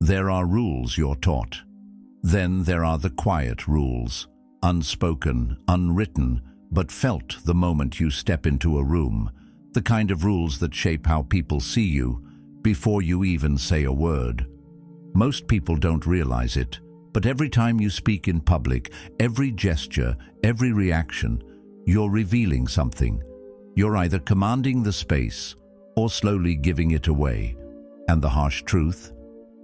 There are rules you're taught. Then there are the quiet rules, unspoken, unwritten, but felt the moment you step into a room, the kind of rules that shape how people see you before you even say a word. Most people don't realize it, but every time you speak in public, every gesture, every reaction, you're revealing something. You're either commanding the space or slowly giving it away. And the harsh truth?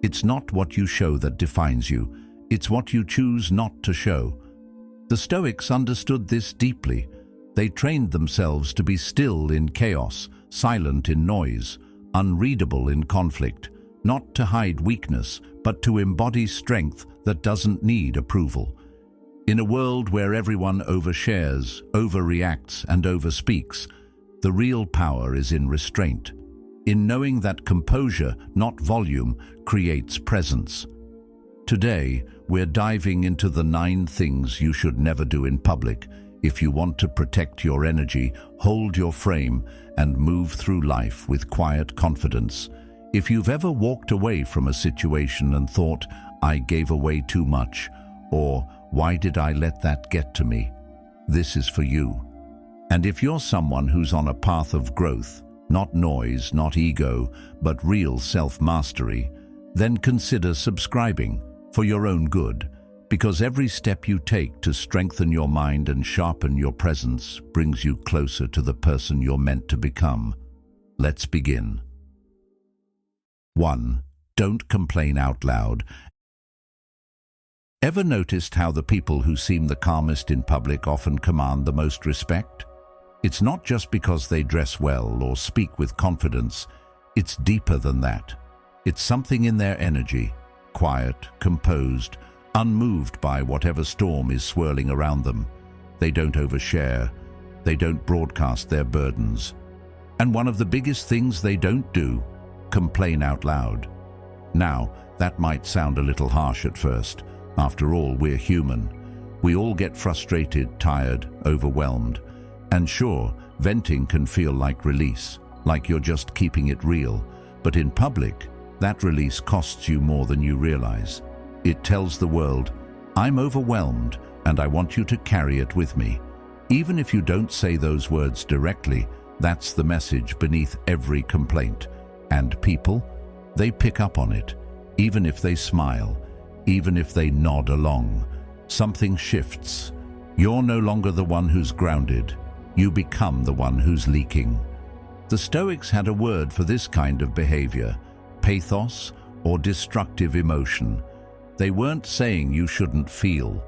It's not what you show that defines you. It's what you choose not to show. The Stoics understood this deeply. They trained themselves to be still in chaos, silent in noise, unreadable in conflict, not to hide weakness, but to embody strength that doesn't need approval. In a world where everyone overshares, overreacts, and overspeaks, the real power is in restraint, in knowing that composure, not volume, creates presence. Today, we're diving into the 9 things you should never do in public if you want to protect your energy, hold your frame, and move through life with quiet confidence. If you've ever walked away from a situation and thought, "I gave away too much," or "Why did I let that get to me?" this is for you. And if you're someone who's on a path of growth, not noise, not ego, but real self-mastery, then consider subscribing for your own good, because every step you take to strengthen your mind and sharpen your presence brings you closer to the person you're meant to become. Let's begin. 1. Don't complain out loud. Ever noticed how the people who seem the calmest in public often command the most respect? It's not just because they dress well or speak with confidence. It's deeper than that. It's something in their energy, quiet, composed, unmoved by whatever storm is swirling around them. They don't overshare. They don't broadcast their burdens. And one of the biggest things they don't do, complain out loud. Now, that might sound a little harsh at first. After all, we're human. We all get frustrated, tired, overwhelmed. And sure, venting can feel like release, like you're just keeping it real. But in public, that release costs you more than you realize. It tells the world, "I'm overwhelmed, and I want you to carry it with me." Even if you don't say those words directly, that's the message beneath every complaint. And people, they pick up on it, even if they smile, even if they nod along. Something shifts. You're no longer the one who's grounded. You become the one who's leaking. The Stoics had a word for this kind of behavior, pathos or destructive emotion. They weren't saying you shouldn't feel.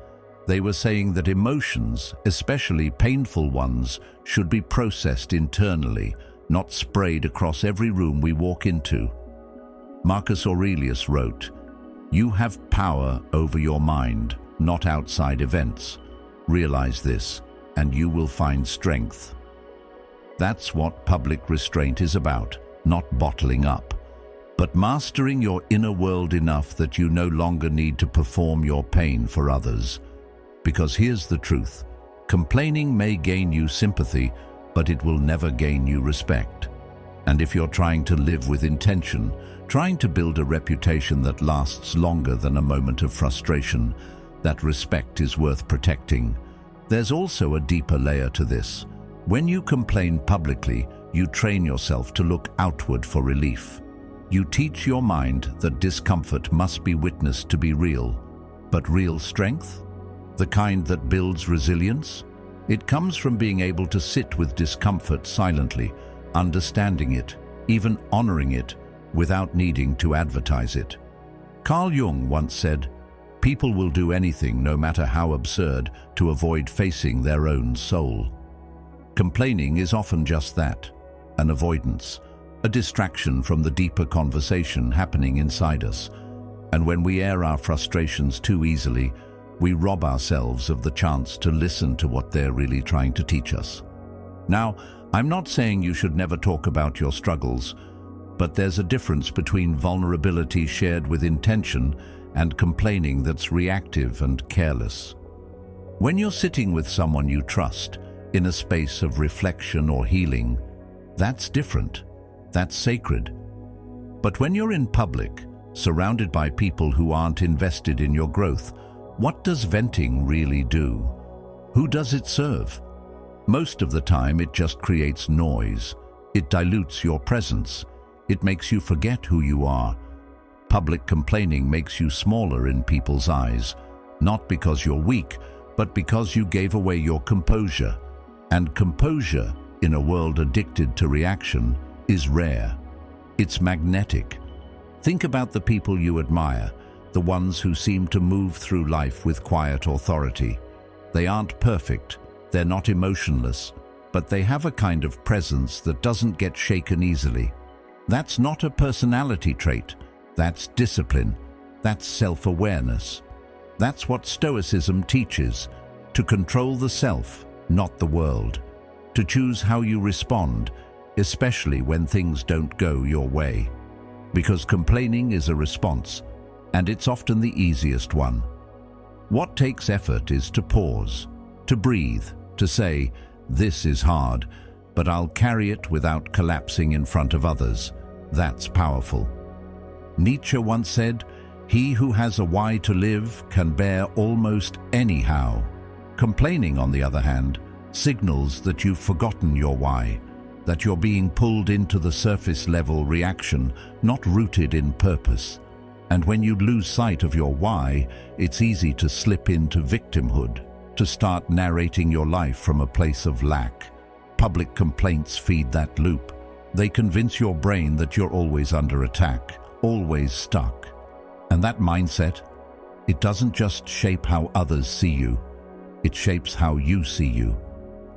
They were saying that emotions, especially painful ones, should be processed internally, not sprayed across every room we walk into. Marcus Aurelius wrote, "You have power over your mind, not outside events. Realize this, and you will find strength." That's what public restraint is about, not bottling up, but mastering your inner world enough that you no longer need to perform your pain for others. Because here's the truth, complaining may gain you sympathy, but it will never gain you respect. And if you're trying to live with intention, trying to build a reputation that lasts longer than a moment of frustration, that respect is worth protecting. There's also a deeper layer to this. When you complain publicly, you train yourself to look outward for relief. You teach your mind that discomfort must be witnessed to be real. But real strength? The kind that builds resilience? It comes from being able to sit with discomfort silently, understanding it, even honoring it, without needing to advertise it. Carl Jung once said, "People will do anything, no matter how absurd, to avoid facing their own soul." Complaining is often just that, an avoidance, a distraction from the deeper conversation happening inside us. And when we air our frustrations too easily, we rob ourselves of the chance to listen to what they're really trying to teach us. Now, I'm not saying you should never talk about your struggles, but there's a difference between vulnerability shared with intention and complaining that's reactive and careless. When you're sitting with someone you trust, in a space of reflection or healing, that's different. That's sacred. But when you're in public, surrounded by people who aren't invested in your growth, what does venting really do? Who does it serve? Most of the time, it just creates noise. It dilutes your presence. It makes you forget who you are. Public complaining makes you smaller in people's eyes, not because you're weak, but because you gave away your composure. And composure, in a world addicted to reaction, is rare. It's magnetic. Think about the people you admire, the ones who seem to move through life with quiet authority. They aren't perfect, they're not emotionless, but they have a kind of presence that doesn't get shaken easily. That's not a personality trait, that's discipline, that's self-awareness. That's what Stoicism teaches, to control the self, not the world, to choose how you respond, especially when things don't go your way. Because complaining is a response, and it's often the easiest one. What takes effort is to pause, to breathe, to say, "This is hard, but I'll carry it without collapsing in front of others." That's powerful. Nietzsche once said, "He who has a why to live can bear almost anyhow." Complaining, on the other hand, signals that you've forgotten your why, that you're being pulled into the surface-level reaction, not rooted in purpose. And when you lose sight of your why, it's easy to slip into victimhood, to start narrating your life from a place of lack. Public complaints feed that loop. They convince your brain that you're always under attack, always stuck. And that mindset, it doesn't just shape how others see you, it shapes how you see you.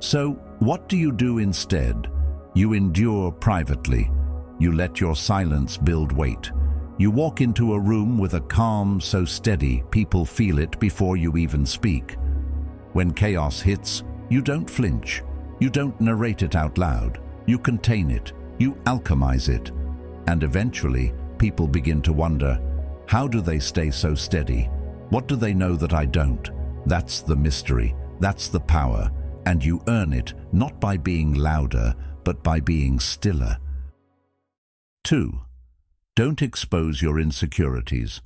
So, what do you do instead? You endure privately. You let your silence build weight. You walk into a room with a calm so steady, people feel it before you even speak. When chaos hits, you don't flinch. You don't narrate it out loud. You contain it. You alchemize it. And eventually, people begin to wonder, how do they stay so steady? What do they know that I don't? That's the mystery. That's the power. And you earn it not by being louder, but by being stiller. 2. Don't expose your insecurities.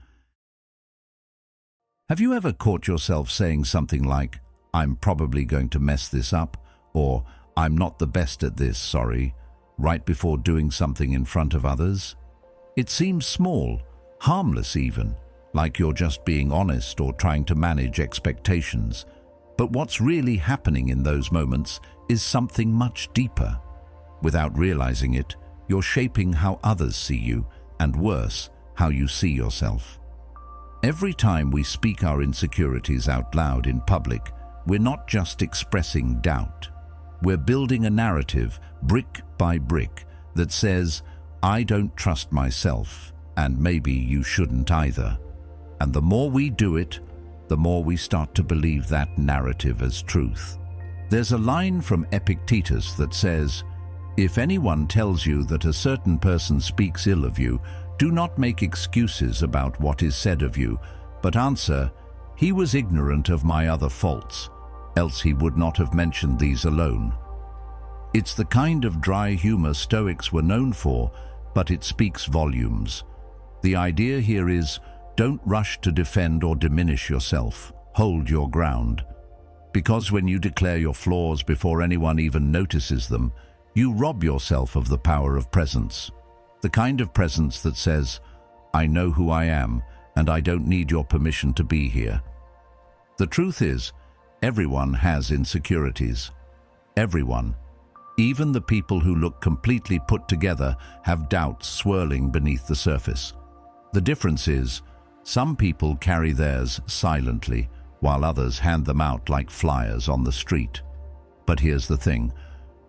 Have you ever caught yourself saying something like, "I'm probably going to mess this up," or "I'm not the best at this, sorry," right before doing something in front of others? It seems small, harmless even, like you're just being honest or trying to manage expectations. But what's really happening in those moments is something much deeper. Without realizing it, you're shaping how others see you, and worse, how you see yourself. Every time we speak our insecurities out loud in public, we're not just expressing doubt. We're building a narrative, brick by brick, that says, "I don't trust myself, and maybe you shouldn't either." And the more we do it, the more we start to believe that narrative as truth. There's a line from Epictetus that says, "If anyone tells you that a certain person speaks ill of you, do not make excuses about what is said of you, but answer, 'He was ignorant of my other faults, else he would not have mentioned these alone.'" It's the kind of dry humor Stoics were known for, but it speaks volumes. The idea here is, don't rush to defend or diminish yourself. Hold your ground. Because when you declare your flaws before anyone even notices them, you rob yourself of the power of presence. The kind of presence that says, "I know who I am, and I don't need your permission to be here." The truth is, everyone has insecurities. Everyone. Even the people who look completely put together have doubts swirling beneath the surface. The difference is, some people carry theirs silently, while others hand them out like flyers on the street. But here's the thing.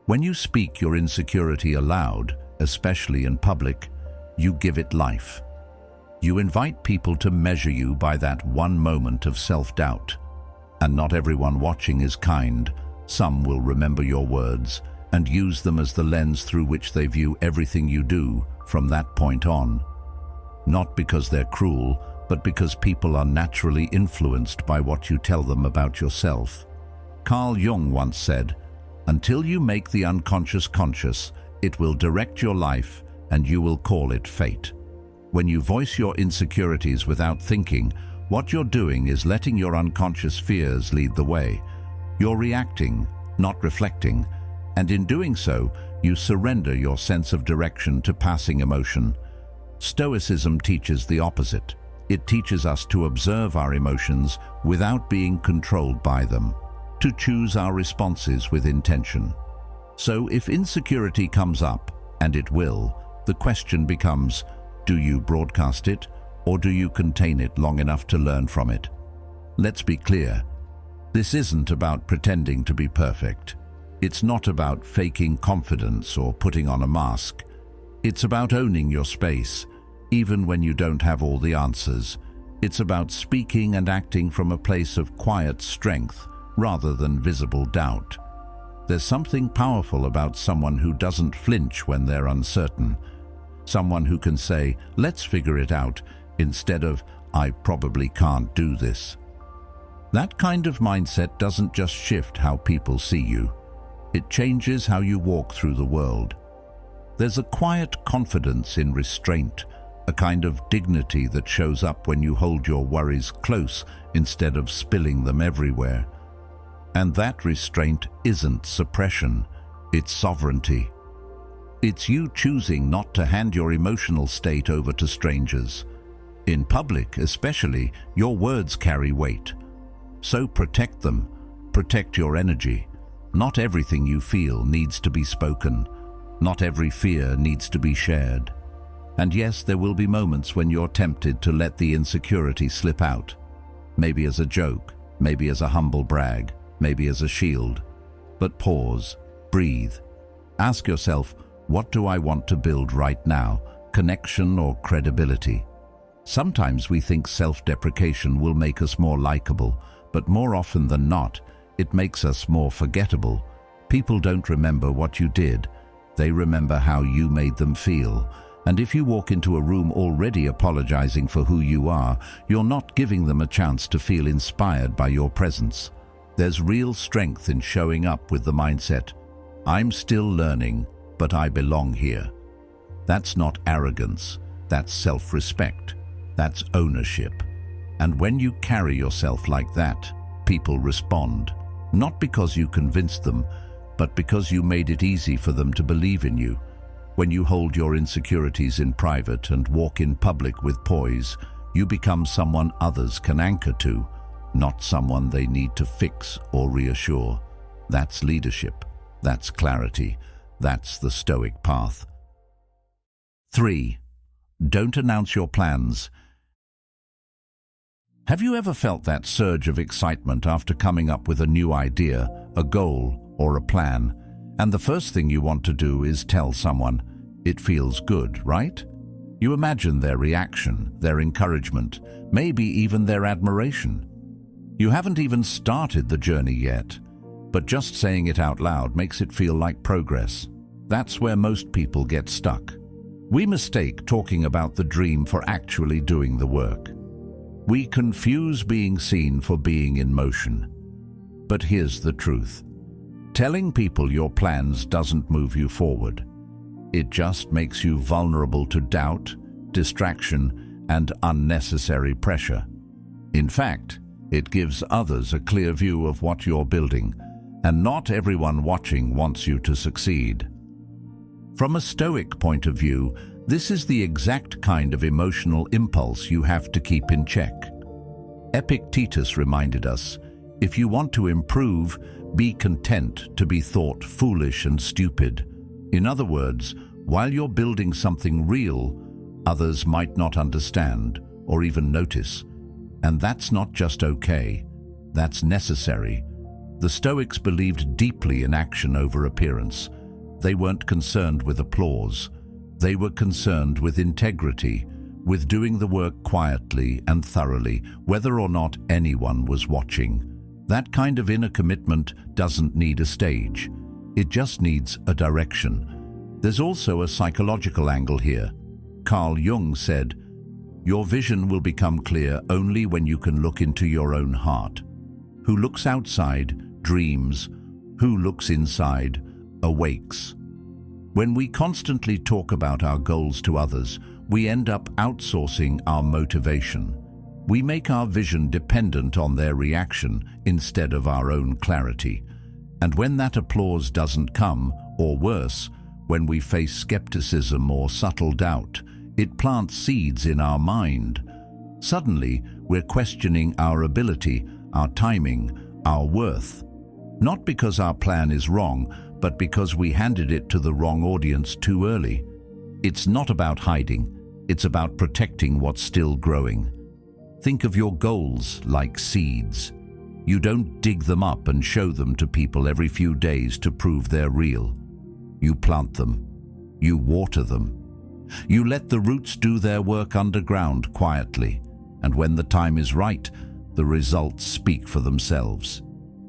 When you speak your insecurity aloud, especially in public, you give it life. You invite people to measure you by that one moment of self-doubt. And not everyone watching is kind. Some will remember your words and use them as the lens through which they view everything you do from that point on. Not because they're cruel, but because people are naturally influenced by what you tell them about yourself. Carl Jung once said, "Until you make the unconscious conscious, it will direct your life and you will call it fate." When you voice your insecurities without thinking, what you're doing is letting your unconscious fears lead the way. You're reacting, not reflecting, and in doing so, you surrender your sense of direction to passing emotion. Stoicism teaches the opposite. It teaches us to observe our emotions without being controlled by them, to choose our responses with intention. So if insecurity comes up, and it will, the question becomes, do you broadcast it, or do you contain it long enough to learn from it? Let's be clear. This isn't about pretending to be perfect. It's not about faking confidence or putting on a mask. It's about owning your space, even when you don't have all the answers. It's about speaking and acting from a place of quiet strength rather than visible doubt. There's something powerful about someone who doesn't flinch when they're uncertain. Someone who can say, let's figure it out, instead of, I probably can't do this. That kind of mindset doesn't just shift how people see you. It changes how you walk through the world. There's a quiet confidence in restraint, a kind of dignity that shows up when you hold your worries close instead of spilling them everywhere. And that restraint isn't suppression, it's sovereignty. It's you choosing not to hand your emotional state over to strangers. In public, especially, your words carry weight. So protect them, protect your energy. Not everything you feel needs to be spoken. Not every fear needs to be shared. And yes, there will be moments when you're tempted to let the insecurity slip out. Maybe as a joke, maybe as a humble brag, maybe as a shield. But pause, breathe. Ask yourself, what do I want to build right now? Connection or credibility? Sometimes we think self-deprecation will make us more likable, but more often than not, it makes us more forgettable. People don't remember what you did. They remember how you made them feel. And if you walk into a room already apologizing for who you are, you're not giving them a chance to feel inspired by your presence. There's real strength in showing up with the mindset, I'm still learning, but I belong here. That's not arrogance, that's self-respect, that's ownership. And when you carry yourself like that, people respond, not because you convinced them, but because you made it easy for them to believe in you. When you hold your insecurities in private and walk in public with poise, you become someone others can anchor to, not someone they need to fix or reassure. That's leadership, that's clarity, that's the Stoic path. 3. Don't announce your plans. Have you ever felt that surge of excitement after coming up with a new idea, a goal, or a plan, and the first thing you want to do is tell someone? It feels good, right? You imagine their reaction, their encouragement, maybe even their admiration. You haven't even started the journey yet, but just saying it out loud makes it feel like progress. That's where most people get stuck. We mistake talking about the dream for actually doing the work. We confuse being seen for being in motion. But here's the truth. Telling people your plans doesn't move you forward. It just makes you vulnerable to doubt, distraction, and unnecessary pressure. In fact, it gives others a clear view of what you're building, and not everyone watching wants you to succeed. From a Stoic point of view, this is the exact kind of emotional impulse you have to keep in check. Epictetus reminded us, if you want to improve, be content to be thought foolish and stupid. In other words, while you're building something real, others might not understand or even notice. And that's not just okay, that's necessary. The Stoics believed deeply in action over appearance. They weren't concerned with applause. They were concerned with integrity, with doing the work quietly and thoroughly, whether or not anyone was watching. That kind of inner commitment doesn't need a stage. It just needs a direction. There's also a psychological angle here. Carl Jung said, "Your vision will become clear only when you can look into your own heart. Who looks outside dreams, who looks inside awakes." When we constantly talk about our goals to others, we end up outsourcing our motivation. We make our vision dependent on their reaction instead of our own clarity. And when that applause doesn't come, or worse, when we face skepticism or subtle doubt, it plants seeds in our mind. Suddenly, we're questioning our ability, our timing, our worth. Not because our plan is wrong, but because we handed it to the wrong audience too early. It's not about hiding, it's about protecting what's still growing. Think of your goals like seeds. You don't dig them up and show them to people every few days to prove they're real. You plant them. You water them. You let the roots do their work underground quietly, and when the time is right, the results speak for themselves.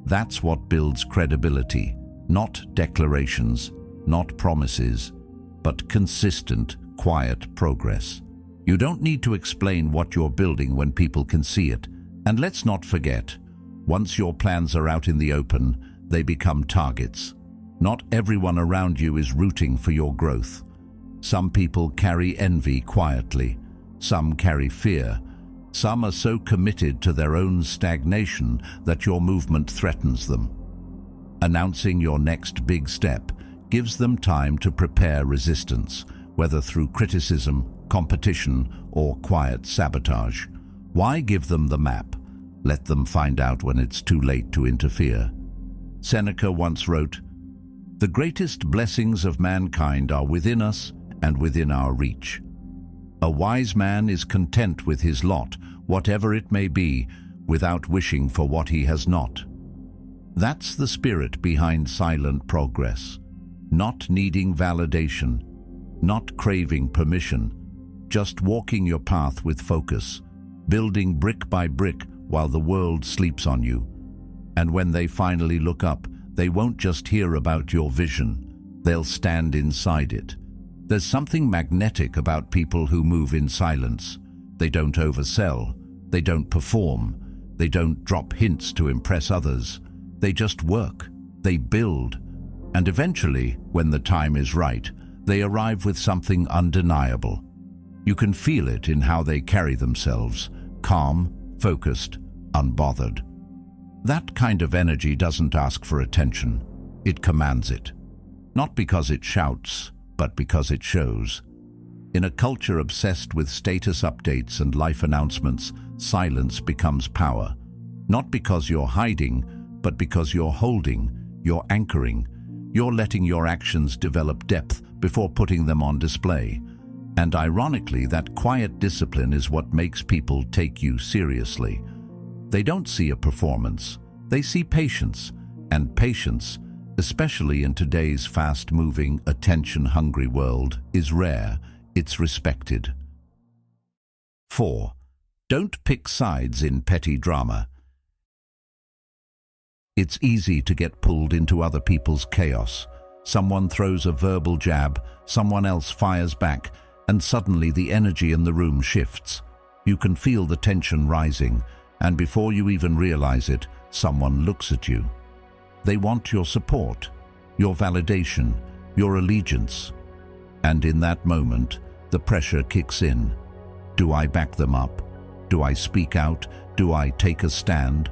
That's what builds credibility, not declarations, not promises, but consistent, quiet progress. You don't need to explain what you're building when people can see it. And let's not forget, once your plans are out in the open, they become targets. Not everyone around you is rooting for your growth. Some people carry envy quietly. Some carry fear. Some are so committed to their own stagnation that your movement threatens them. Announcing your next big step gives them time to prepare resistance, whether through criticism, competition, or quiet sabotage. Why give them the map? Let them find out when it's too late to interfere. Seneca once wrote, "The greatest blessings of mankind are within us and within our reach. A wise man is content with his lot, whatever it may be, without wishing for what he has not." That's the spirit behind silent progress. Not needing validation, not craving permission, just walking your path with focus, building brick by brick while the world sleeps on you. And when they finally look up, they won't just hear about your vision, they'll stand inside it. There's something magnetic about people who move in silence. They don't oversell, they don't perform, they don't drop hints to impress others. They just work, they build, and eventually, when the time is right, they arrive with something undeniable. You can feel it in how they carry themselves, calm, focused, unbothered. That kind of energy doesn't ask for attention, it commands it. Not because it shouts, but because it shows. In a culture obsessed with status updates and life announcements, silence becomes power. Not because you're hiding, but because you're holding, you're anchoring, you're letting your actions develop depth before putting them on display. And ironically, that quiet discipline is what makes people take you seriously. They don't see a performance, they see patience, and patience, especially in today's fast-moving, attention-hungry world, is rare, it's respected. 4. Don't pick sides in petty drama. It's easy to get pulled into other people's chaos. Someone throws a verbal jab, someone else fires back, and suddenly the energy in the room shifts. You can feel the tension rising, and before you even realize it, someone looks at you. They want your support, your validation, your allegiance. And in that moment, the pressure kicks in. Do I back them up? Do I speak out? Do I take a stand?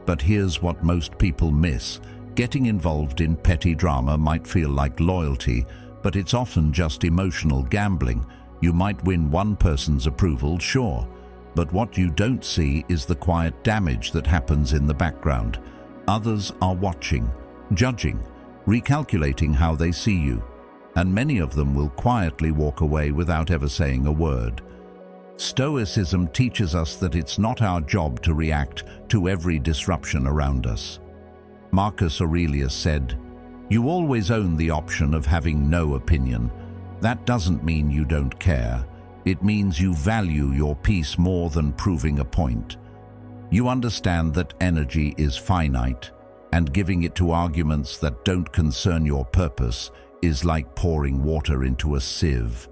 But here's what most people miss. Getting involved in petty drama might feel like loyalty, but it's often just emotional gambling. You might win one person's approval, sure, but what you don't see is the quiet damage that happens in the background. Others are watching, judging, recalculating how they see you, and many of them will quietly walk away without ever saying a word. Stoicism teaches us that it's not our job to react to every disruption around us. Marcus Aurelius said, "You always own the option of having no opinion. That doesn't mean you don't care. It means you value your peace more than proving a point. You understand that energy is finite, and giving it to arguments that don't concern your purpose is like pouring water into a sieve."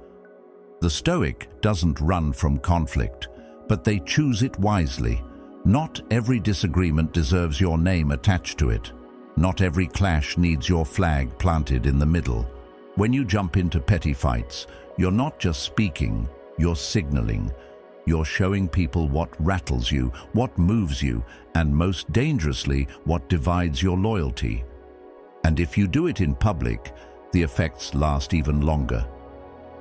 The Stoic doesn't run from conflict, but they choose it wisely. Not every disagreement deserves your name attached to it. Not every clash needs your flag planted in the middle. When you jump into petty fights, You're not just speaking, you're signaling. You're showing people what rattles you, what moves you, and most dangerously, what divides your loyalty. And if you do it in public, the effects last even longer.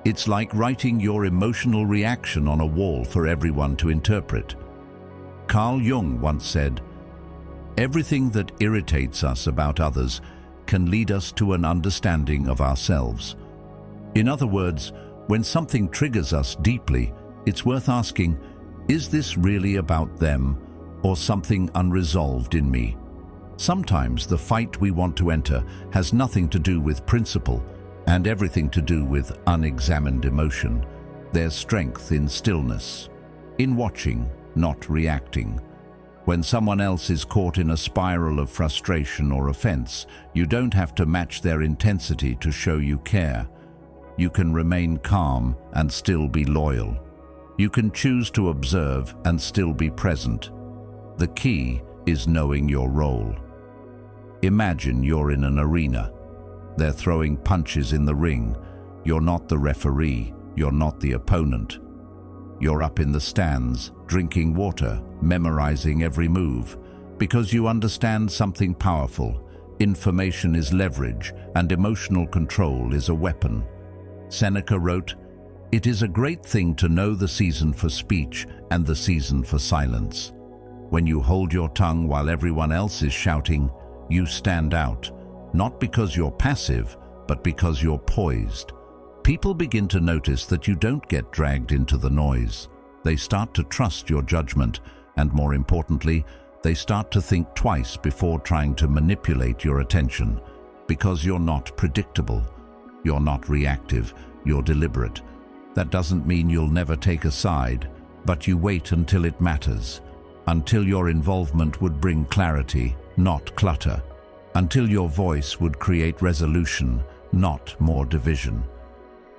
It's like writing your emotional reaction on a wall for everyone to interpret. Carl Jung once said, "Everything that irritates us about others can lead us to an understanding of ourselves." In other words, when something triggers us deeply, it's worth asking, is this really about them or something unresolved in me? Sometimes the fight we want to enter has nothing to do with principle and everything to do with unexamined emotion. There's strength in stillness, in watching, not reacting. When someone else is caught in a spiral of frustration or offense, you don't have to match their intensity to show you care. You can remain calm and still be loyal. You can choose to observe and still be present. The key is knowing your role. Imagine you're in an arena. They're throwing punches in the ring. You're not the referee. You're not the opponent. You're up in the stands, drinking water, memorizing every move, because you understand something powerful. Information is leverage, and emotional control is a weapon. Seneca wrote, "It is a great thing to know the season for speech and the season for silence. When you hold your tongue while everyone else is shouting, you stand out, not because you're passive, but because you're poised." People begin to notice that you don't get dragged into the noise. They start to trust your judgment, and more importantly, they start to think twice before trying to manipulate your attention, because you're not predictable. You're not reactive, you're deliberate. That doesn't mean you'll never take a side, but you wait until it matters, until your involvement would bring clarity, not clutter, until your voice would create resolution, not more division.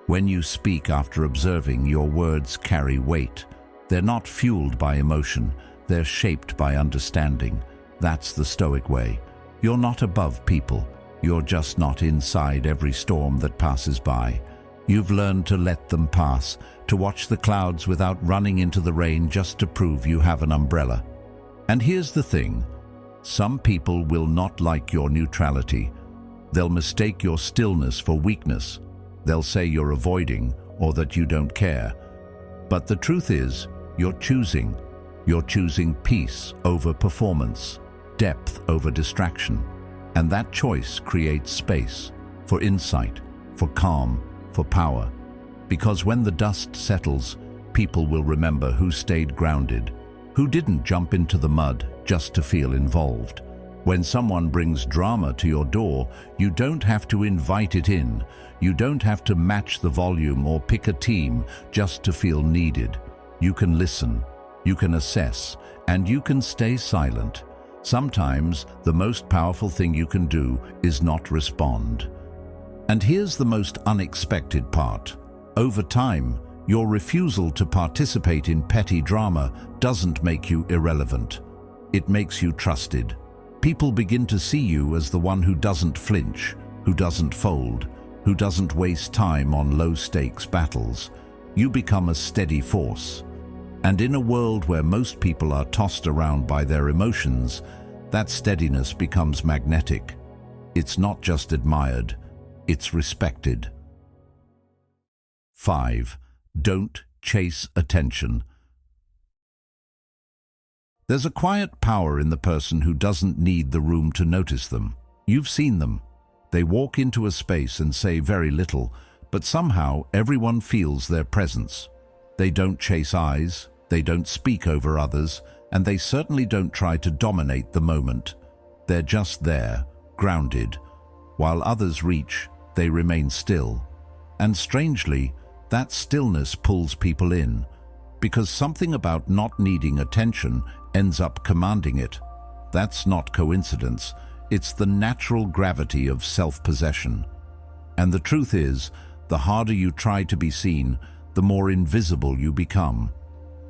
When you speak after observing, your words carry weight. They're not fueled by emotion, they're shaped by understanding. That's the Stoic way. You're not above people. You're just not inside every storm that passes by. You've learned to let them pass, to watch the clouds without running into the rain just to prove you have an umbrella. And here's the thing. Some people will not like your neutrality. They'll mistake your stillness for weakness. They'll say you're avoiding or that you don't care. But the truth is, you're choosing. You're choosing peace over performance, depth over distraction. And that choice creates space for insight, for calm, for power. Because when the dust settles, people will remember who stayed grounded, who didn't jump into the mud just to feel involved. When someone brings drama to your door, you don't have to invite it in. You don't have to match the volume or pick a team just to feel needed. You can listen, you can assess, and you can stay silent. Sometimes the most powerful thing you can do is not respond. And here's the most unexpected part. Over time, your refusal to participate in petty drama doesn't make you irrelevant. It makes you trusted. People begin to see you as the one who doesn't flinch, who doesn't fold, who doesn't waste time on low-stakes battles. You become a steady force. And in a world where most people are tossed around by their emotions, that steadiness becomes magnetic. It's not just admired, it's respected. 5. Don't chase attention. There's a quiet power in the person who doesn't need the room to notice them. You've seen them. They walk into a space and say very little, but somehow everyone feels their presence. They don't chase eyes, they don't speak over others, and they certainly don't try to dominate the moment. They're just there, grounded. While others reach, they remain still. And strangely, that stillness pulls people in, because something about not needing attention ends up commanding it. That's not coincidence. It's the natural gravity of self-possession. And the truth is, the harder you try to be seen, the more invisible you become.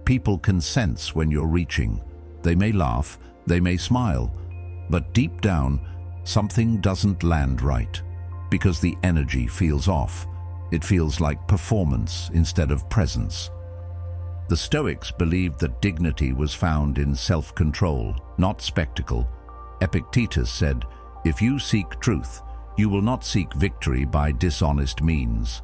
People can sense when you're reaching. They may laugh, they may smile, but deep down, something doesn't land right, because the energy feels off. It feels like performance instead of presence. The Stoics believed that dignity was found in self-control, not spectacle. Epictetus said, "If you seek truth, you will not seek victory by dishonest means."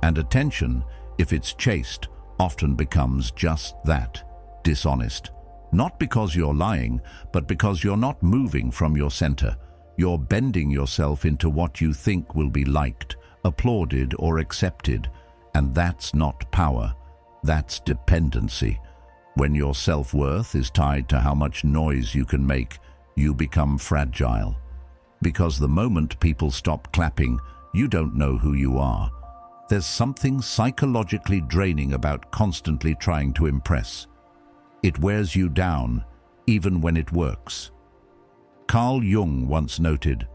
And attention, if it's chaste, often becomes just that, dishonest. Not because you're lying, but because you're not moving from your center. You're bending yourself into what you think will be liked, applauded, or accepted. And that's not power. That's dependency. When your self-worth is tied to how much noise you can make, you become fragile. Because the moment people stop clapping, you don't know who you are. There's something psychologically draining about constantly trying to impress. It wears you down, even when it works. Carl Jung once noted,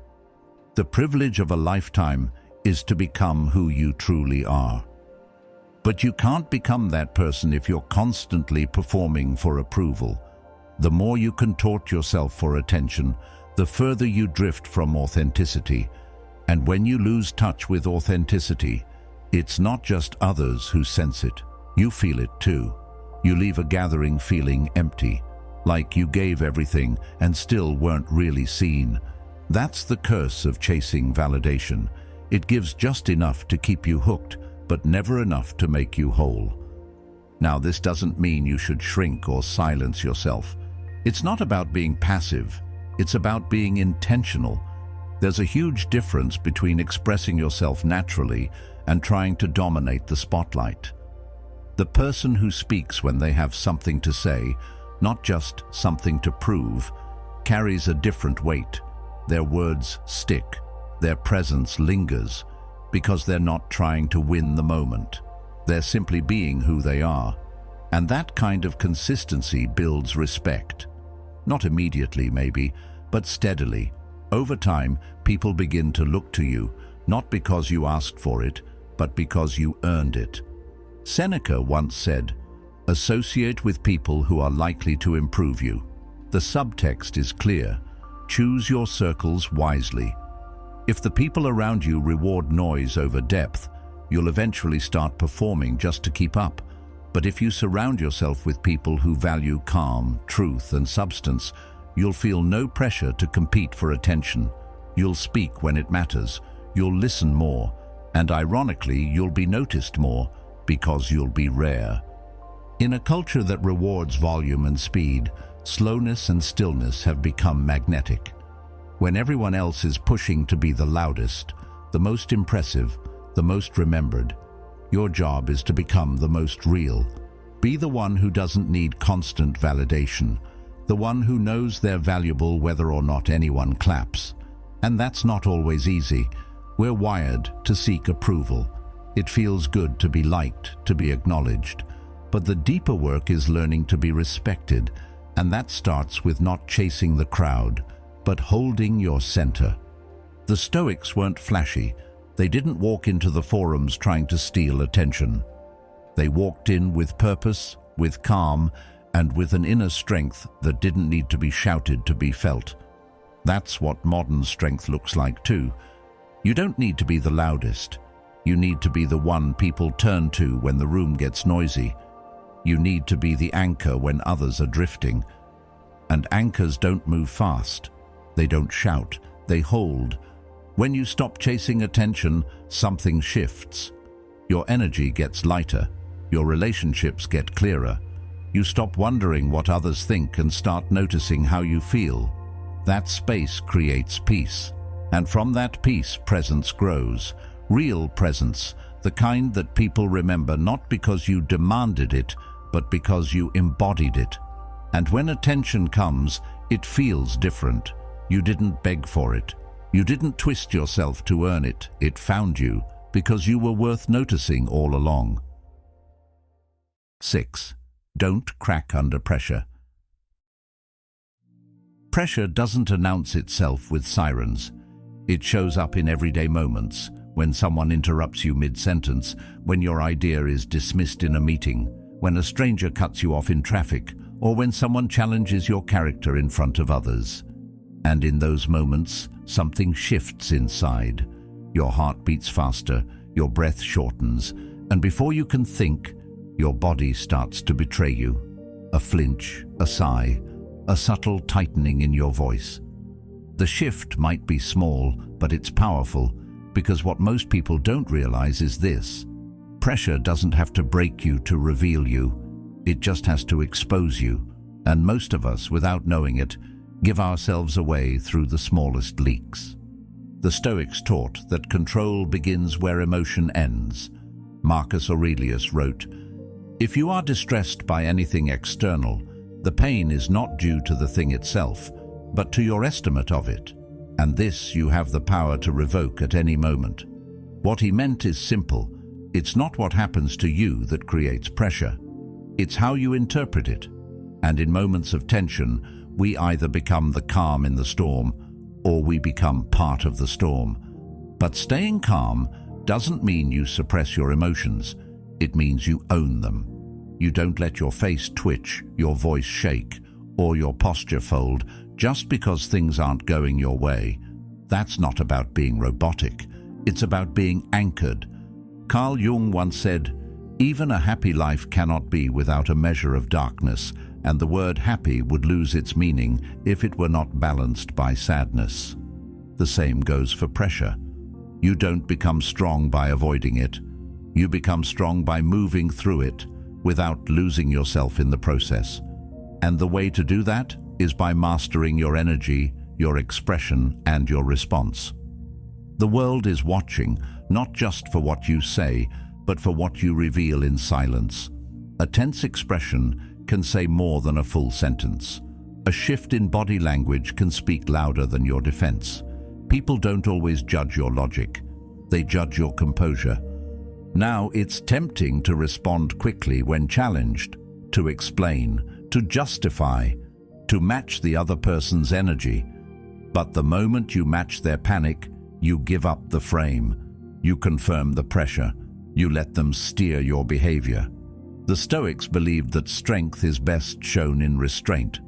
"The privilege of a lifetime is to become who you truly are." But you can't become that person if you're constantly performing for approval. The more you contort yourself for attention, the further you drift from authenticity. And when you lose touch with authenticity, it's not just others who sense it. You feel it too. You leave a gathering feeling empty, like you gave everything and still weren't really seen. That's the curse of chasing validation. It gives just enough to keep you hooked, but never enough to make you whole. Now, this doesn't mean you should shrink or silence yourself. It's not about being passive. It's about being intentional. There's a huge difference between expressing yourself naturally and trying to dominate the spotlight. The person who speaks when they have something to say, not just something to prove, carries a different weight. Their words stick. Their presence lingers because they're not trying to win the moment. They're simply being who they are. And that kind of consistency builds respect. Not immediately, maybe, but steadily. Over time, people begin to look to you, not because you asked for it, but because you earned it. Seneca once said, "Associate with people who are likely to improve you." The subtext is clear. Choose your circles wisely. If the people around you reward noise over depth, you'll eventually start performing just to keep up. But if you surround yourself with people who value calm, truth, and substance, you'll feel no pressure to compete for attention. You'll speak when it matters. You'll listen more. And ironically, you'll be noticed more because you'll be rare. In a culture that rewards volume and speed, slowness and stillness have become magnetic. When everyone else is pushing to be the loudest, the most impressive, the most remembered, your job is to become the most real. Be the one who doesn't need constant validation, the one who knows they're valuable whether or not anyone claps. And that's not always easy. We're wired to seek approval. It feels good to be liked, to be acknowledged. But the deeper work is learning to be respected, and that starts with not chasing the crowd, but holding your center. The Stoics weren't flashy. They didn't walk into the forums trying to steal attention. They walked in with purpose, with calm, and with an inner strength that didn't need to be shouted to be felt. That's what modern strength looks like too. You don't need to be the loudest. You need to be the one people turn to when the room gets noisy. You need to be the anchor when others are drifting. And anchors don't move fast. They don't shout. They hold. When you stop chasing attention, something shifts. Your energy gets lighter. Your relationships get clearer. You stop wondering what others think and start noticing how you feel. That space creates peace. And from that peace, presence grows. Real presence, the kind that people remember not because you demanded it, but because you embodied it. And when attention comes, it feels different. You didn't beg for it. You didn't twist yourself to earn it. It found you because you were worth noticing all along. 6. Don't crack under pressure. Pressure doesn't announce itself with sirens. It shows up in everyday moments, when someone interrupts you mid-sentence, when your idea is dismissed in a meeting, when a stranger cuts you off in traffic, or when someone challenges your character in front of others. And in those moments, something shifts inside. Your heart beats faster, your breath shortens, and before you can think, your body starts to betray you. A flinch, a sigh, a subtle tightening in your voice. The shift might be small, but it's powerful, because what most people don't realize is this: pressure doesn't have to break you to reveal you. It just has to expose you. And most of us, without knowing it, give ourselves away through the smallest leaks. The Stoics taught that control begins where emotion ends. Marcus Aurelius wrote, "If you are distressed by anything external, the pain is not due to the thing itself, but to your estimate of it, and this you have the power to revoke at any moment." What he meant is simple. It's not what happens to you that creates pressure. It's how you interpret it. And in moments of tension, we either become the calm in the storm, or we become part of the storm. But staying calm doesn't mean you suppress your emotions. It means you own them. You don't let your face twitch, your voice shake, or your posture fold just because things aren't going your way. That's not about being robotic. It's about being anchored. Carl Jung once said, "Even a happy life cannot be without a measure of darkness, and the word happy would lose its meaning if it were not balanced by sadness." The same goes for pressure. You don't become strong by avoiding it. You become strong by moving through it without losing yourself in the process. And the way to do that is by mastering your energy, your expression, and your response. The world is watching, not just for what you say, but for what you reveal in silence. A tense expression can say more than a full sentence. A shift in body language can speak louder than your defense. People don't always judge your logic. They judge your composure. Now, it's tempting to respond quickly when challenged, to explain, to justify, to match the other person's energy. But the moment you match their panic, you give up the frame. You confirm the pressure. You let them steer your behavior. The Stoics believed that strength is best shown in restraint,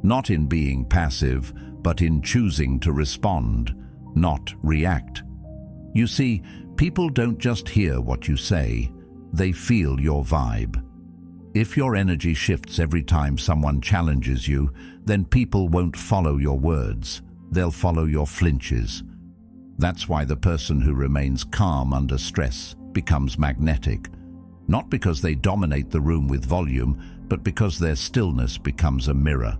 not in being passive, but in choosing to respond, not react. You see, people don't just hear what you say, they feel your vibe. If your energy shifts every time someone challenges you, then people won't follow your words, they'll follow your flinches. That's why the person who remains calm under stress becomes magnetic. Not because they dominate the room with volume, but because their stillness becomes a mirror.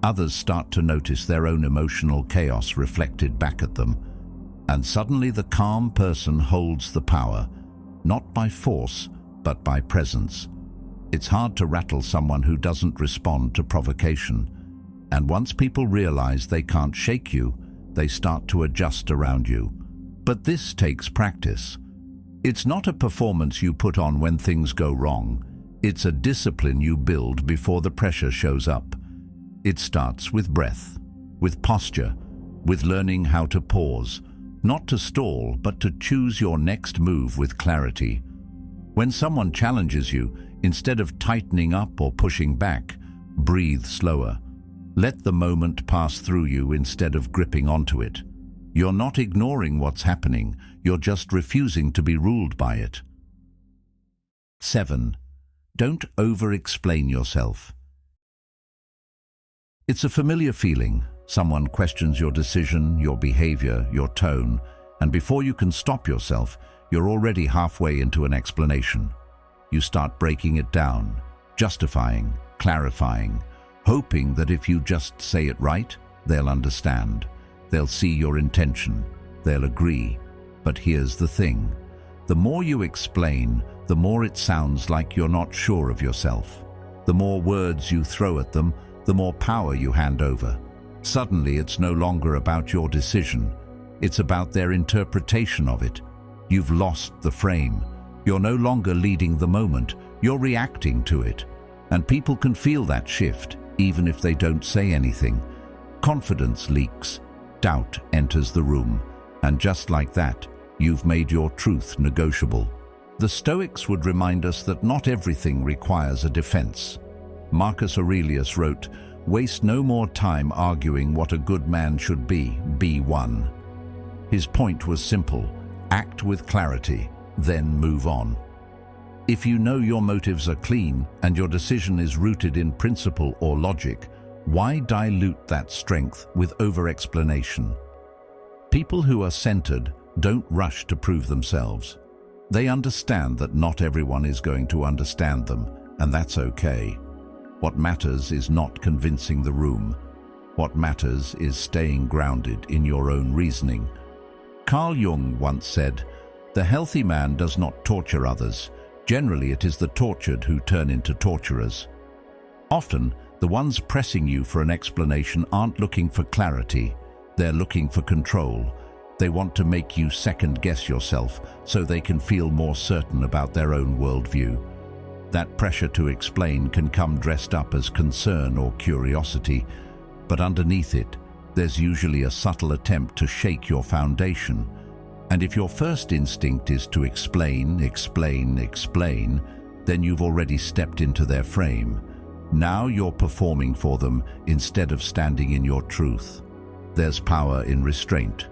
Others start to notice their own emotional chaos reflected back at them. And suddenly the calm person holds the power, not by force, but by presence. It's hard to rattle someone who doesn't respond to provocation. And once people realize they can't shake you, they start to adjust around you. But this takes practice. It's not a performance you put on when things go wrong. It's a discipline you build before the pressure shows up. It starts with breath, with posture, with learning how to pause, not to stall, but to choose your next move with clarity. When someone challenges you, instead of tightening up or pushing back, breathe slower. Let the moment pass through you instead of gripping onto it. You're not ignoring what's happening, you're just refusing to be ruled by it. 7. Don't over-explain yourself. It's a familiar feeling. Someone questions your decision, your behavior, your tone, and before you can stop yourself, you're already halfway into an explanation. You start breaking it down, justifying, clarifying, hoping that if you just say it right, they'll understand. They'll see your intention. They'll agree. But here's the thing. The more you explain, the more it sounds like you're not sure of yourself. The more words you throw at them, the more power you hand over. Suddenly, it's no longer about your decision. It's about their interpretation of it. You've lost the frame. You're no longer leading the moment. You're reacting to it. And people can feel that shift, even if they don't say anything. Confidence leaks. Doubt enters the room, and just like that, you've made your truth negotiable. The Stoics would remind us that not everything requires a defense. Marcus Aurelius wrote, "Waste no more time arguing what a good man should be one." His point was simple: act with clarity. then move on. If you know your motives are clean and your decision is rooted in principle or logic, why dilute that strength with over-explanation? People who are centered don't rush to prove themselves. They understand that not everyone is going to understand them, and that's okay. What matters is not convincing the room. What matters is staying grounded in your own reasoning. Carl Jung once said, "The healthy man does not torture others. Generally, it is the tortured who turn into torturers." Often, the ones pressing you for an explanation aren't looking for clarity. They're looking for control. They want to make you second-guess yourself so they can feel more certain about their own worldview. That pressure to explain can come dressed up as concern or curiosity, but underneath it, there's usually a subtle attempt to shake your foundation. And if your first instinct is to explain, then you've already stepped into their frame. Now you're performing for them instead of standing in your truth. There's power in restraint.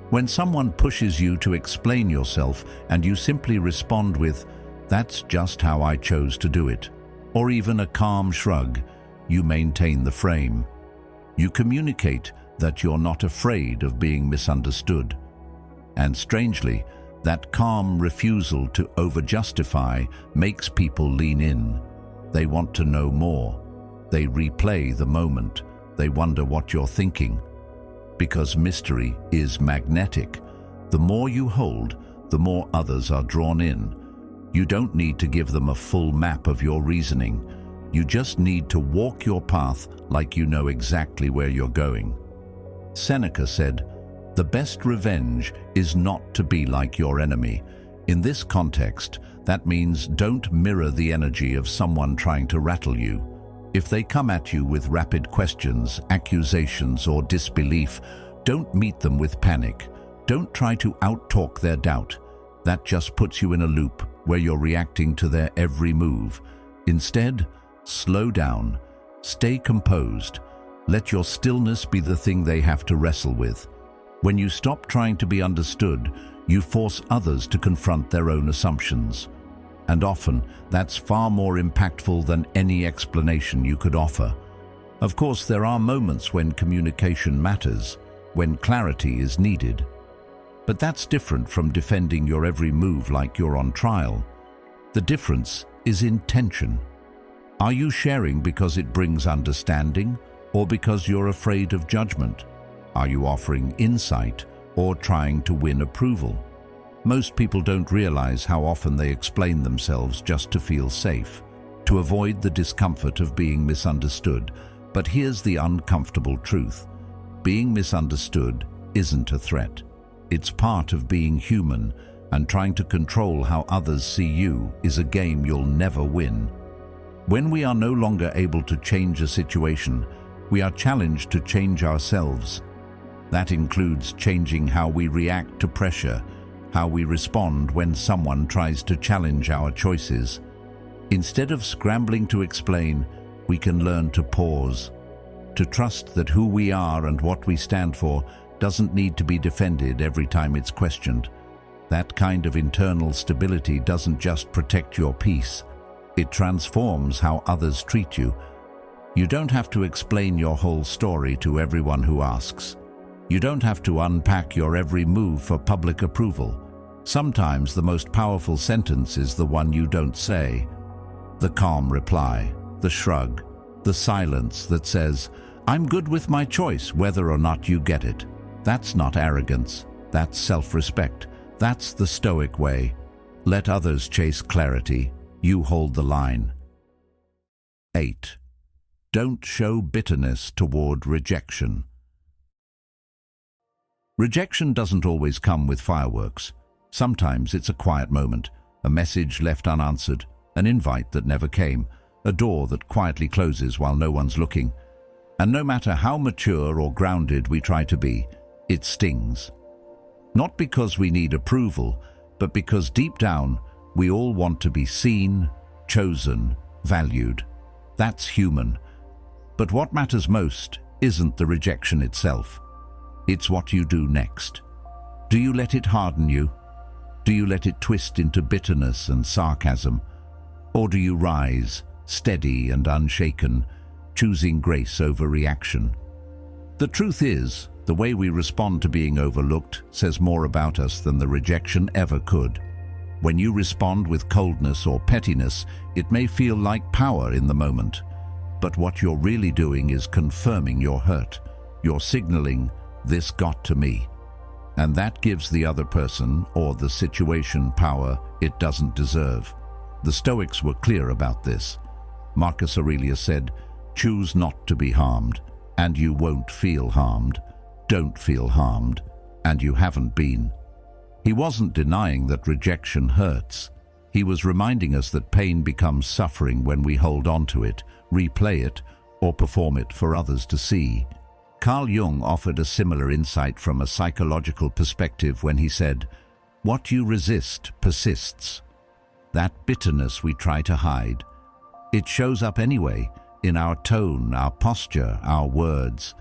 When someone pushes you to explain yourself and you simply respond with, "That's just how I chose to do it," or even a calm shrug, you maintain the frame. You communicate that you're not afraid of being misunderstood. And strangely, that calm refusal to over-justify makes people lean in. They want to know more. They replay the moment. They wonder what you're thinking. Because mystery is magnetic. The more you hold, the more others are drawn in. You don't need to give them a full map of your reasoning. You just need to walk your path like you know exactly where you're going. Seneca said, "The best revenge is not to be like your enemy." In this context, that means don't mirror the energy of someone trying to rattle you. If they come at you with rapid questions, accusations, or disbelief, don't meet them with panic. Don't try to out-talk their doubt. That just puts you in a loop where you're reacting to their every move. Instead, slow down. Stay composed. Let your stillness be the thing they have to wrestle with. When you stop trying to be understood, you force others to confront their own assumptions. And often, that's far more impactful than any explanation you could offer. Of course, there are moments when communication matters, when clarity is needed. But that's different from defending your every move like you're on trial. The difference is intention. Are you sharing because it brings understanding, or because you're afraid of judgment? Are you offering insight or trying to win approval? Most people don't realize how often they explain themselves just to feel safe, to avoid the discomfort of being misunderstood. But here's the uncomfortable truth. Being misunderstood isn't a threat. It's part of being human, and trying to control how others see you is a game you'll never win. When we are no longer able to change a situation, we are challenged to change ourselves. That includes changing how we react to pressure, how we respond when someone tries to challenge our choices. Instead of scrambling to explain, we can learn to pause, to trust that who we are and what we stand for doesn't need to be defended every time it's questioned. That kind of internal stability doesn't just protect your peace, it transforms how others treat you. You don't have to explain your whole story to everyone who asks. You don't have to unpack your every move for public approval. Sometimes the most powerful sentence is the one you don't say. The calm reply, the shrug, the silence that says, "I'm good with my choice whether or not you get it." That's not arrogance, that's self-respect. That's the Stoic way. Let others chase clarity, you hold the line. 8. Don't show bitterness toward rejection. Rejection doesn't always come with fireworks. Sometimes it's a quiet moment, a message left unanswered, an invite that never came, a door that quietly closes while no one's looking. And no matter how mature or grounded we try to be, it stings. Not because we need approval, but because deep down, we all want to be seen, chosen, valued. That's human. But what matters most isn't the rejection itself. It's what you do next. Do you let it harden you? Do you let it twist into bitterness and sarcasm? Or do you rise, steady and unshaken, choosing grace over reaction? The truth is, the way we respond to being overlooked says more about us than the rejection ever could. When you respond with coldness or pettiness, it may feel like power in the moment. But what you're really doing is confirming your hurt. You're signaling, "This got to me." And that gives the other person or the situation power it doesn't deserve. The Stoics were clear about this. Marcus Aurelius said, "Choose not to be harmed, and you won't feel harmed. Don't feel harmed, and you haven't been." He wasn't denying that rejection hurts. He was reminding us that pain becomes suffering when we hold on to it, replay it, or perform it for others to see. Carl Jung offered a similar insight from a psychological perspective when he said, "What you resist persists." That bitterness we try to hide. It shows up anyway, in our tone, our posture, our words.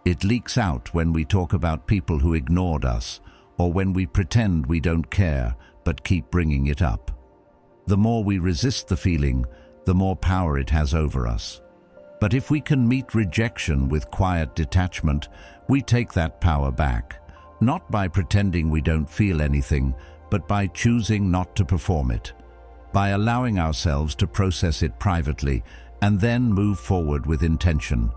It leaks out when we talk about people who ignored us, or when we pretend we don't care but keep bringing it up. The more we resist the feeling, the more power it has over us. But if we can meet rejection with quiet detachment, we take that power back, not by pretending we don't feel anything, but by choosing not to perform it, by allowing ourselves to process it privately and then move forward with intention.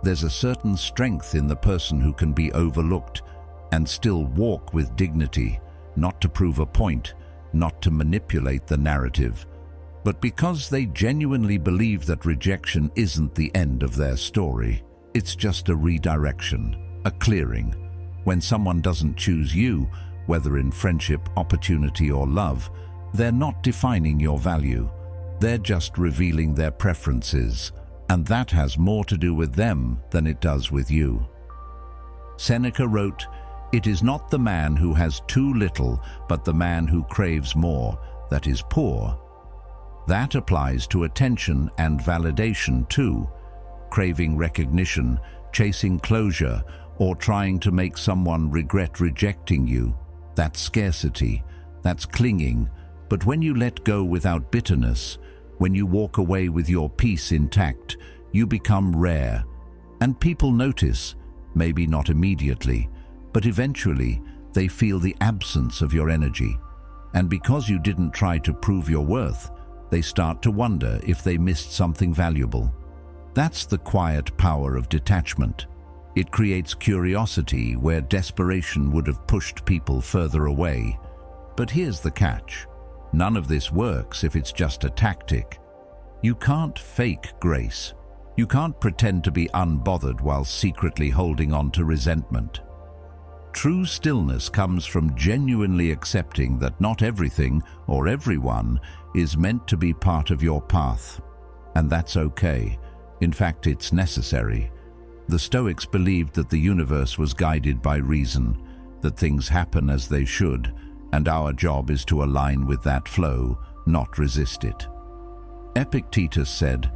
There's a certain strength in the person who can be overlooked and still walk with dignity, not to prove a point, not to manipulate the narrative, but because they genuinely believe that rejection isn't the end of their story. It's just a redirection, a clearing. When someone doesn't choose you, whether in friendship, opportunity, or love, they're not defining your value. They're just revealing their preferences, and that has more to do with them than it does with you. Seneca wrote, "It is not the man who has too little, but the man who craves more, that is poor." That applies to attention and validation too. Craving recognition, chasing closure, or trying to make someone regret rejecting you. That's scarcity, that's clinging. But when you let go without bitterness, when you walk away with your peace intact, you become rare. And people notice, maybe not immediately, but eventually they feel the absence of your energy. And because you didn't try to prove your worth, they start to wonder if they missed something valuable. That's the quiet power of detachment. It creates curiosity where desperation would have pushed people further away. But here's the catch. None of this works if it's just a tactic. You can't fake grace. You can't pretend to be unbothered while secretly holding on to resentment. True stillness comes from genuinely accepting that not everything or everyone is meant to be part of your path. And that's okay. In fact, it's necessary. The Stoics believed that the universe was guided by reason, that things happen as they should, and our job is to align with that flow, not resist it. Epictetus said,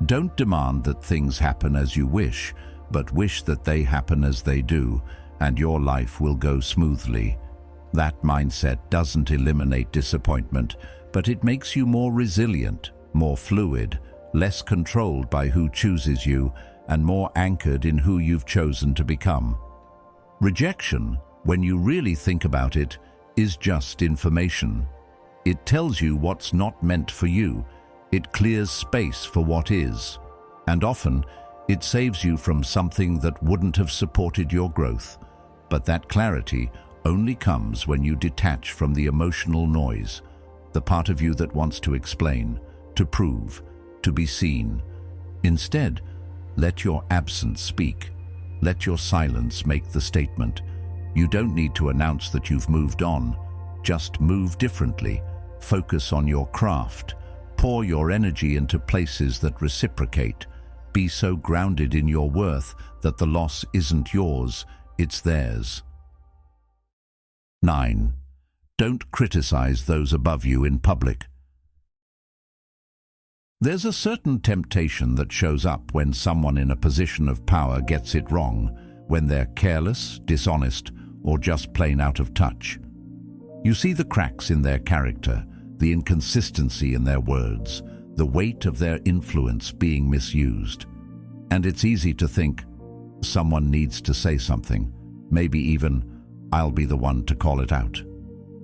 "Don't demand that things happen as you wish, but wish that they happen as they do, and your life will go smoothly." That mindset doesn't eliminate disappointment, but it makes you more resilient, more fluid, less controlled by who chooses you, and more anchored in who you've chosen to become. Rejection, when you really think about it, is just information. It tells you what's not meant for you. It clears space for what is. And often, it saves you from something that wouldn't have supported your growth. But that clarity only comes when you detach from the emotional noise, the part of you that wants to explain, to prove, to be seen. Instead, let your absence speak. Let your silence make the statement. You don't need to announce that you've moved on. Just move differently. Focus on your craft. Pour your energy into places that reciprocate. Be so grounded in your worth that the loss isn't yours, it's theirs. 9. Don't criticize those above you in public. There's a certain temptation that shows up when someone in a position of power gets it wrong, when they're careless, dishonest, or just plain out of touch. You see the cracks in their character, the inconsistency in their words, the weight of their influence being misused. And it's easy to think, someone needs to say something, maybe even, I'll be the one to call it out.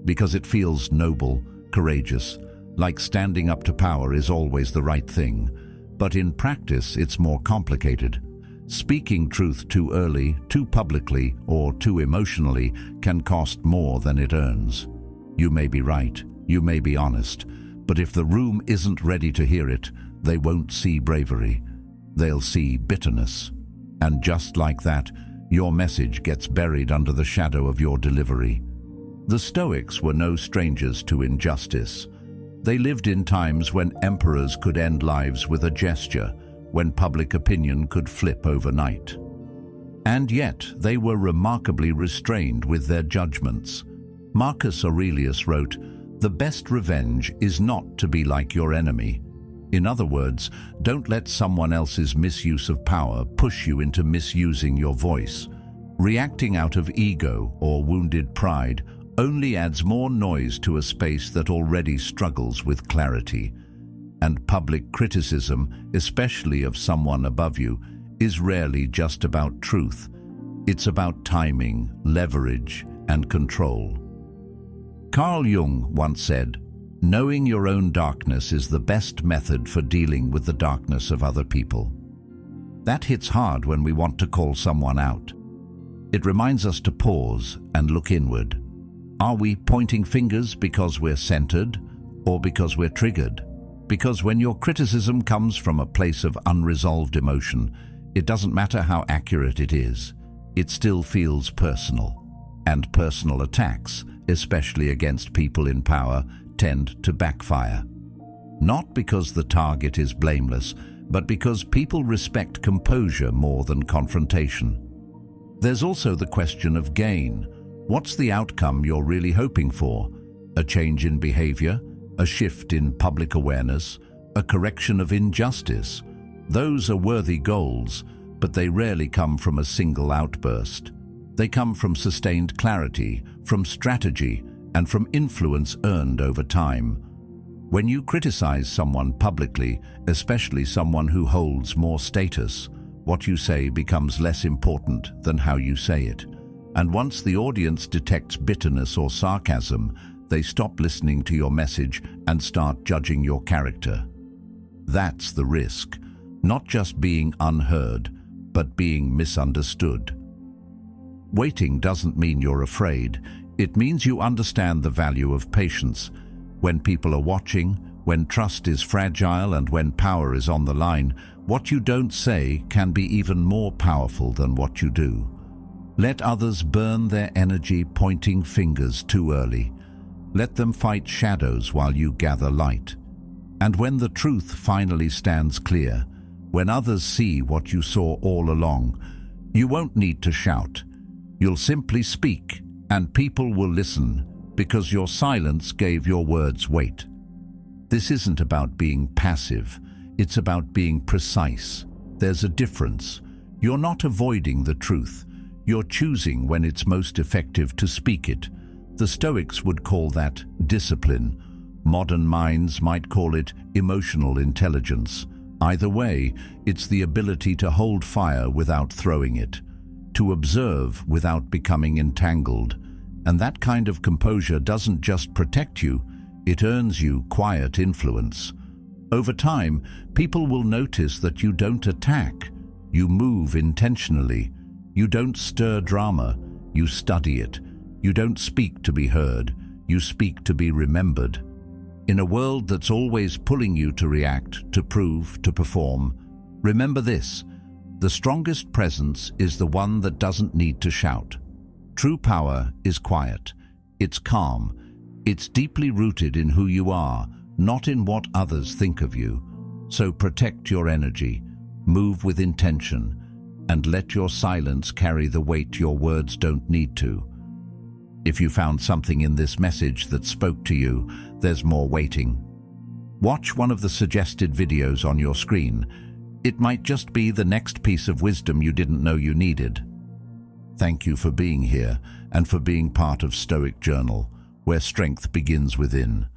Because it feels noble, courageous, like standing up to power is always the right thing. But in practice, it's more complicated. Speaking truth too early, too publicly, or too emotionally can cost more than it earns. You may be right, you may be honest, but if the room isn't ready to hear it, they won't see bravery. They'll see bitterness. And just like that, your message gets buried under the shadow of your delivery. The Stoics were no strangers to injustice. They lived in times when emperors could end lives with a gesture, when public opinion could flip overnight. And yet, they were remarkably restrained with their judgments. Marcus Aurelius wrote, "The best revenge is not to be like your enemy." In other words, don't let someone else's misuse of power push you into misusing your voice. Reacting out of ego or wounded pride only adds more noise to a space that already struggles with clarity. And public criticism, especially of someone above you, is rarely just about truth. It's about timing, leverage, and control. Carl Jung once said, "Knowing your own darkness is the best method for dealing with the darkness of other people." That hits hard when we want to call someone out. It reminds us to pause and look inward. Are we pointing fingers because we're centered or because we're triggered? Because when your criticism comes from a place of unresolved emotion, it doesn't matter how accurate it is. It still feels personal. And personal attacks, especially against people in power, tend to backfire. Not because the target is blameless, but because people respect composure more than confrontation. There's also the question of gain. What's the outcome you're really hoping for? A change in behavior? A shift in public awareness? A correction of injustice? Those are worthy goals, but they rarely come from a single outburst. They come from sustained clarity, from strategy, and from influence earned over time. When you criticize someone publicly, especially someone who holds more status, what you say becomes less important than how you say it. And once the audience detects bitterness or sarcasm, they stop listening to your message and start judging your character. That's the risk, not just being unheard, but being misunderstood. Waiting doesn't mean you're afraid. It means you understand the value of patience. When people are watching, when trust is fragile, and when power is on the line, what you don't say can be even more powerful than what you do. Let others burn their energy pointing fingers too early. Let them fight shadows while you gather light. And when the truth finally stands clear, when others see what you saw all along, you won't need to shout. You'll simply speak, and people will listen, because your silence gave your words weight. This isn't about being passive, it's about being precise. There's a difference. You're not avoiding the truth. You're choosing when it's most effective to speak it. The Stoics would call that discipline. Modern minds might call it emotional intelligence. Either way, it's the ability to hold fire without throwing it, to observe without becoming entangled. And that kind of composure doesn't just protect you, it earns you quiet influence. Over time, people will notice that you don't attack. You move intentionally. You don't stir drama. You study it. You don't speak to be heard. You speak to be remembered. In a world that's always pulling you to react, to prove, to perform, remember this: the strongest presence is the one that doesn't need to shout. True power is quiet. It's calm. It's deeply rooted in who you are, not in what others think of you. So protect your energy, move with intention, and let your silence carry the weight your words don't need to. If you found something in this message that spoke to you, there's more waiting. Watch one of the suggested videos on your screen. It might just be the next piece of wisdom you didn't know you needed. Thank you for being here and for being part of Stoic Journal, where strength begins within.